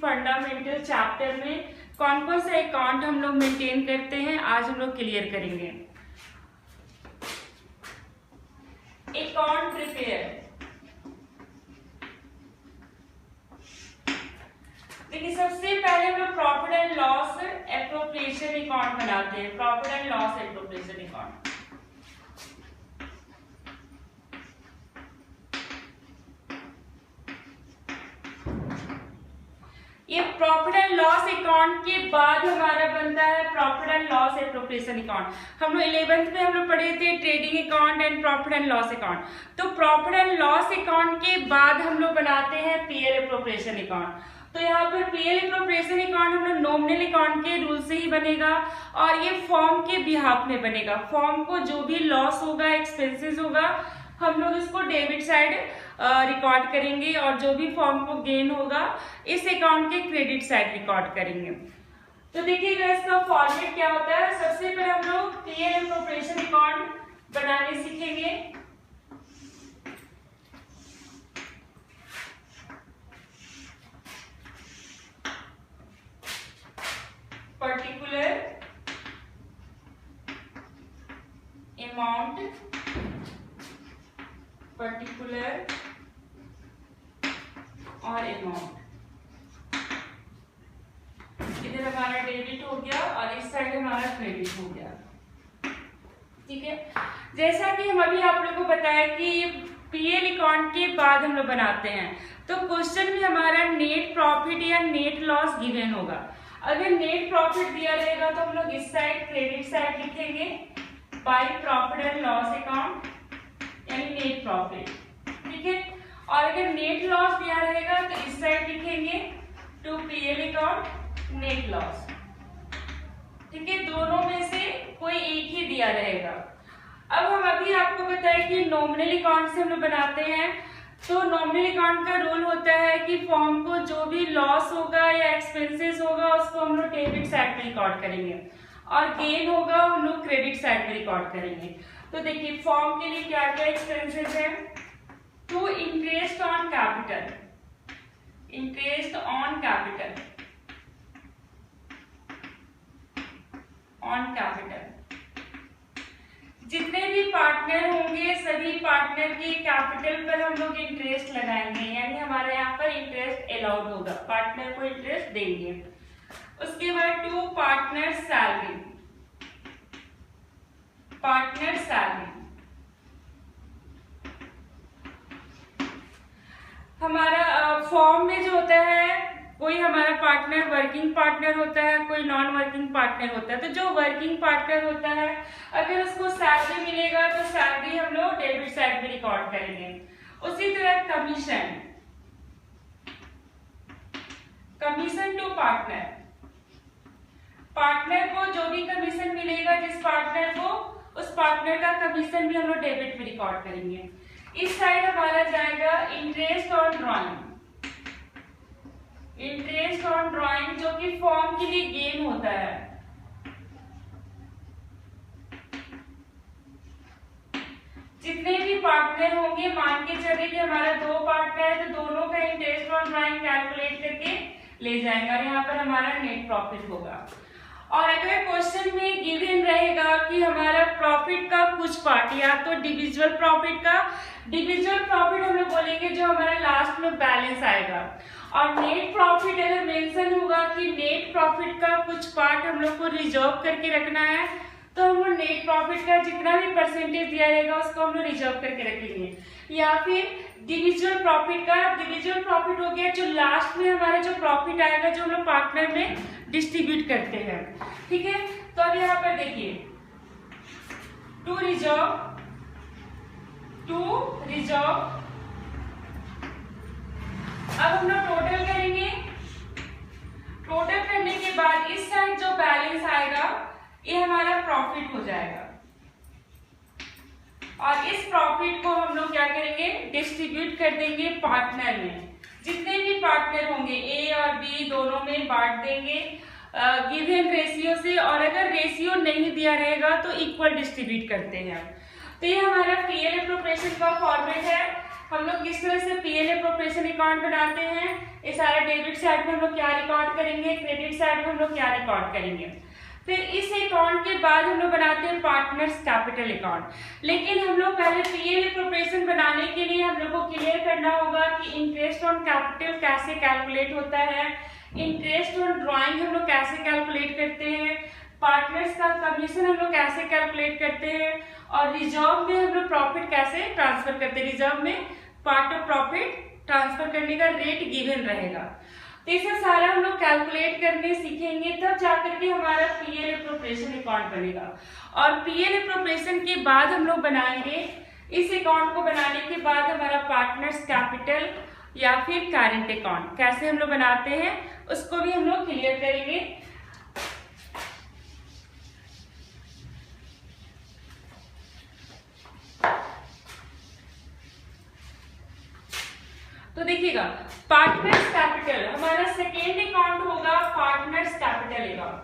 Fundamental chapter में कौन कौन सा अकाउंट हम लोग मेंटेन करते हैं, आज हम लोग क्लियर करेंगे। अकाउंट प्रिपेयर, देखिए सबसे पहले हम लोग profit and loss appropriation account बनाते हैं। Profit and loss appropriation account, ये प्रॉफिट एंड लॉस अकाउंट के बाद हमारा बनता है profit and loss appropriation account. हम लोग 11th में हम लोग पढ़े थे trading account and profit and loss account. तो प्रॉफिट एंड लॉस अकाउंट के बाद हम लोग बनाते हैं पीएल एप्रोप्रिएशन अकाउंट। तो यहाँ पर पीएल एप्रोप्रिएशन अकाउंट हम लोग नॉमिनल अकाउंट के रूल से ही बनेगा और ये फॉर्म के बिहाफ में बनेगा। फॉर्म को जो भी लॉस होगा, एक्सपेंसेस होगा, हम लोग इसको डेबिट साइड रिकॉर्ड करेंगे और जो भी फॉर्म को गेन होगा इस अकाउंट के क्रेडिट साइड रिकॉर्ड करेंगे। तो देखिएगा इसका फॉर्मेट क्या होता है। सबसे पहले हम लोग पीएल एप्रोप्रिएशन अकाउंट बनाने सीखेंगे। पर्टिकुलर अमाउंट, पर्टिकुलर और अमाउंट, इधर हमारा डेबिट हो गया और इस साइड हमारा क्रेडिट हो गया। ठीक है, जैसा कि हम अभी आप लोगों को बताया कि पीएल अकाउंट के बाद हम लोग बनाते हैं, तो क्वेश्चन में हमारा नेट प्रॉफिट या नेट लॉस गिवन होगा। अगर नेट प्रॉफिट दिया रहेगा तो हम लोग इस साइड क्रेडिट साइड लिखेंगे by profit and loss account, यानी नेट प्रॉफिट। ठीक है, और अगर नेट लॉस दिया रहेगा तो इस साइड लिखेंगे to PL account net loss. ठीक है, दोनों में से कोई एक ही दिया रहेगा। अब हम अभी आपको बताएं कि नॉमिनल अकाउंट से हम लोग बनाते हैं। तो नॉमिनल अकाउंट का रूल होता है कि फॉर्म को जो भी लॉस होगा या एक्सपेंसेस होगा उसको हम लोग डेबिट साइड में रिकॉर्ड करेंगे और गेन होगा हम लोग क्रेडिट साइड में रिकॉर्ड करेंगे। तो देखिए फॉर्म के लिए क्या क्या एक्सपेंसेस है। To interest on capital, interest on capital, on capital, जितने भी पार्टनर होंगे सभी पार्टनर के कैपिटल पर हम लोग इंटरेस्ट लगाएंगे, यानी हमारे यहाँ पर इंटरेस्ट अलाउड होगा, पार्टनर को इंटरेस्ट देंगे। उसके बाद to partner salary, partner salary, हमारा फॉर्म में जो होता है कोई हमारा पार्टनर वर्किंग पार्टनर होता है, कोई नॉन वर्किंग पार्टनर होता है। तो जो वर्किंग पार्टनर होता है अगर उसको सैलरी मिलेगा तो सैलरी हम लोग डेबिट साइड में रिकॉर्ड करेंगे। उसी तरह commission, commission to partner, partner को जो भी कमीशन मिलेगा जिस पार्टनर को, उस पार्टनर का कमीशन भी हम लोग डेबिट में रिकॉर्ड करेंगे। इस साइड हमारा जाएगा interest on drawing, interest on drawing जो कि फॉर्म के लिए गेन होता है। जितने भी पार्टनर होंगे, मान के चलिए कि हमारा दो पार्टनर है तो दोनों का इंटरेस्ट ऑन ड्रॉइंग कैलकुलेट करके ले जाएंगे और यहाँ पर हमारा नेट प्रॉफिट होगा। और अगर क्वेश्चन में गिवन रहेगा कि हमारा प्रॉफिट का कुछ पार्ट या तो डिविजुअल प्रॉफिट का, डिविजुअल प्रॉफिट हम लोग बोलेंगे जो हमारा लास्ट में बैलेंस आएगा, और नेट प्रॉफिट अगर मेंशन होगा कि नेट प्रॉफिट का कुछ पार्ट हम लोग को रिजर्व करके रखना है, तो हम लोग नेट प्रॉफिट का जितना भी परसेंटेज दिया रहेगा उसको हम लोग रिजर्व करके रखेंगे। या फिर डिविजुअल प्रॉफिट का, डिविजुअल प्रॉफिट हो गया जो लास्ट में हमारा जो प्रॉफिट आएगा जो हम लोग पार्टनर में डिस्ट्रीब्यूट करते हैं। ठीक है, तो अब यहाँ पर देखिए टू रिजर्व, टू रिजर्व, अब हम लोग टोटल करेंगे। टोटल करने के बाद इस साइड जो बैलेंस आएगा ये हमारा प्रॉफिट हो जाएगा और इस प्रॉफिट को हम लोग क्या करेंगे, डिस्ट्रीब्यूट कर देंगे पार्टनर में। जितने भी पार्टनर होंगे ए और बी दोनों में बांट देंगे गिवन रेशियो से, और अगर रेशियो नहीं दिया रहेगा तो इक्वल डिस्ट्रीब्यूट करते हैं। तो ये हमारा पीएल एप्रोप्रिएशन का फॉर्मेट है। हम लोग किस तरह से पीएल एप्रोप्रिएशन अकाउंट बनाते हैं। इस सारा डेबिट साइड में हम लोग क्या रिकॉर्ड करेंगे, क्रेडिट साइड में हम लोग क्या रिकॉर्ड करेंगे। फिर इस अकाउंट के बाद हम लोग बनाते हैं पार्टनर्स कैपिटल अकाउंट। लेकिन हम लोग पहले पीएल एप्रोप्रिएशन बनाने के लिए हम लोग को क्लियर करना होगा कि इंटरेस्ट ऑन कैपिटल कैसे कैलकुलेट होता है, इंटरेस्ट ऑन ड्राइंग हम लोग कैसे कैलकुलेट करते हैं, पार्टनर्स का कमीशन हम लोग कैसे कैलकुलेट करते हैं, और रिजर्व में हम लोग प्रॉफिट कैसे ट्रांसफर करते हैं। रिजर्व में पार्ट ऑफ प्रॉफिट ट्रांसफर करने का रेट गिवन रहेगा। तो इसे सारा हम लोग कैलकुलेट करने सीखेंगे, तब जाकर के हमारा पीएल एप्रोप्रिएशन अकाउंट बनेगा। और पीएल एप्रोप्रिएशन के बाद हम लोग बनाएंगे, इस अकाउंट को बनाने के बाद हमारा पार्टनर्स कैपिटल या फिर करंट अकाउंट कैसे हम लोग बनाते हैं उसको भी हम लोग क्लियर करेंगे। तो देखिएगा, पार्टनर्स कैपिटल हमारा सेकेंड अकाउंट होगा, partners capital account,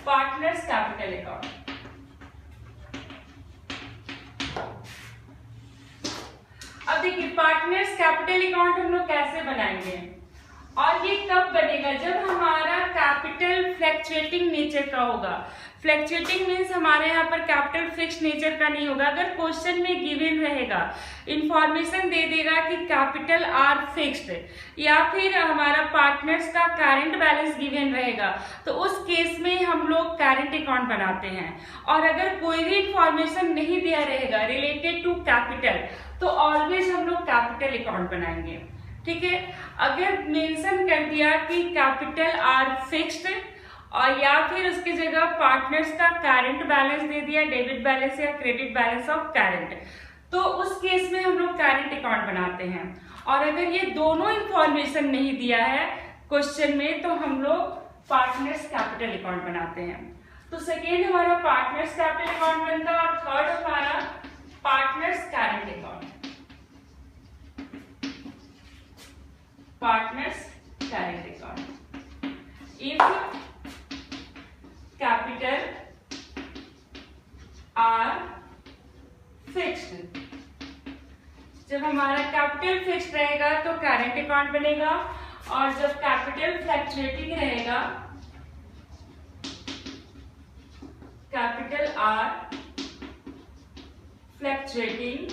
partners capital account. अब देखिए पार्टनर्स कैपिटल अकाउंट हम लोग कैसे बनाएंगे और ये कब बनेगा, जब हमारा कैपिटल फ्लक्चुएटिंग नेचर का होगा। फ्लक्चुएटिंग मीन्स हमारे यहाँ पर कैपिटल फिक्स नेचर का नहीं होगा। अगर क्वेश्चन में गिवन रहेगा, इंफॉर्मेशन दे देगा कि कैपिटल आर फिक्स्ड, या फिर हमारा पार्टनर्स का करंट बैलेंस गिवन रहेगा, तो उस केस में हम लोग करंट अकाउंट बनाते हैं। और अगर कोई भी इंफॉर्मेशन नहीं दिया रहेगा रिलेटेड टू कैपिटल, तो ऑलवेज हम लोग कैपिटल अकाउंट बनाएंगे। ठीक है, अगर मेंशन कर दिया कि कैपिटल आर फिक्स्ड और या फिर उसकी जगह पार्टनर्स का करंट बैलेंस दे दिया, डेबिट बैलेंस या क्रेडिट बैलेंस ऑफ करंट, तो उस केस में हम लोग करंट अकाउंट बनाते हैं। और अगर ये दोनों इंफॉर्मेशन नहीं दिया है क्वेश्चन में, तो हम लोग पार्टनर्स कैपिटल अकाउंट बनाते हैं। तो सेकेंड हमारा पार्टनर्स कैपिटल अकाउंट बनता है और थर्ड हमारा partners current account, partners current account. If capital R fixed, जब हमारा कैपिटल फिक्स्ड रहेगा तो करंट अकाउंट बनेगा, और जब कैपिटल फ्लक्चुएटिंग रहेगा, कैपिटल आर फ्लक्चुएटिंग,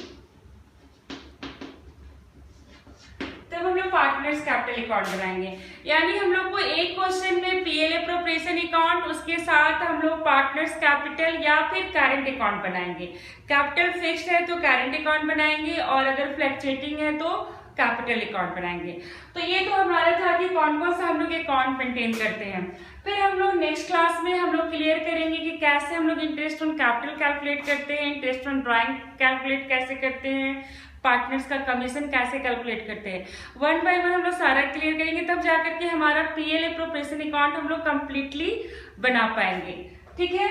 तब हम लोग पार्टनर्स कैपिटल अकाउंट बनाएंगे। यानी हम लोग को एक क्वेश्चन में पीएल एप्रोप्रिएशन अकाउंट, उसके साथ हम लोग पार्टनर्स कैपिटल या फिर करंट अकाउंट बनाएंगे। कैपिटल फिक्स्ड है तो करंट अकाउंट बनाएंगे, और अगर फ्लक्चुएटिंग है तो कैपिटल अकाउंट बनाएंगे। तो ये तो हमारा था कि कौन कौन सा हम लोग अकाउंट मेंटेन करते हैं। फिर हम लोग नेक्स्ट क्लास में हम लोग क्लियर करेंगे कि कैसे हम लोग इंटरेस्ट ऑन कैपिटल कैलकुलेट करते हैं, इंटरेस्ट ऑन ड्राइंग कैलकुलेट कैसे करते हैं, पार्टनर्स का कमीशन कैसे कैलकुलेट करते हैं। वन बाय वन हम लोग सारा क्लियर करेंगे, तब जाकर के हमारा पीएल एप्रोप्रिएशन अकाउंट हम लोग कंप्लीटली बना पाएंगे। ठीक है।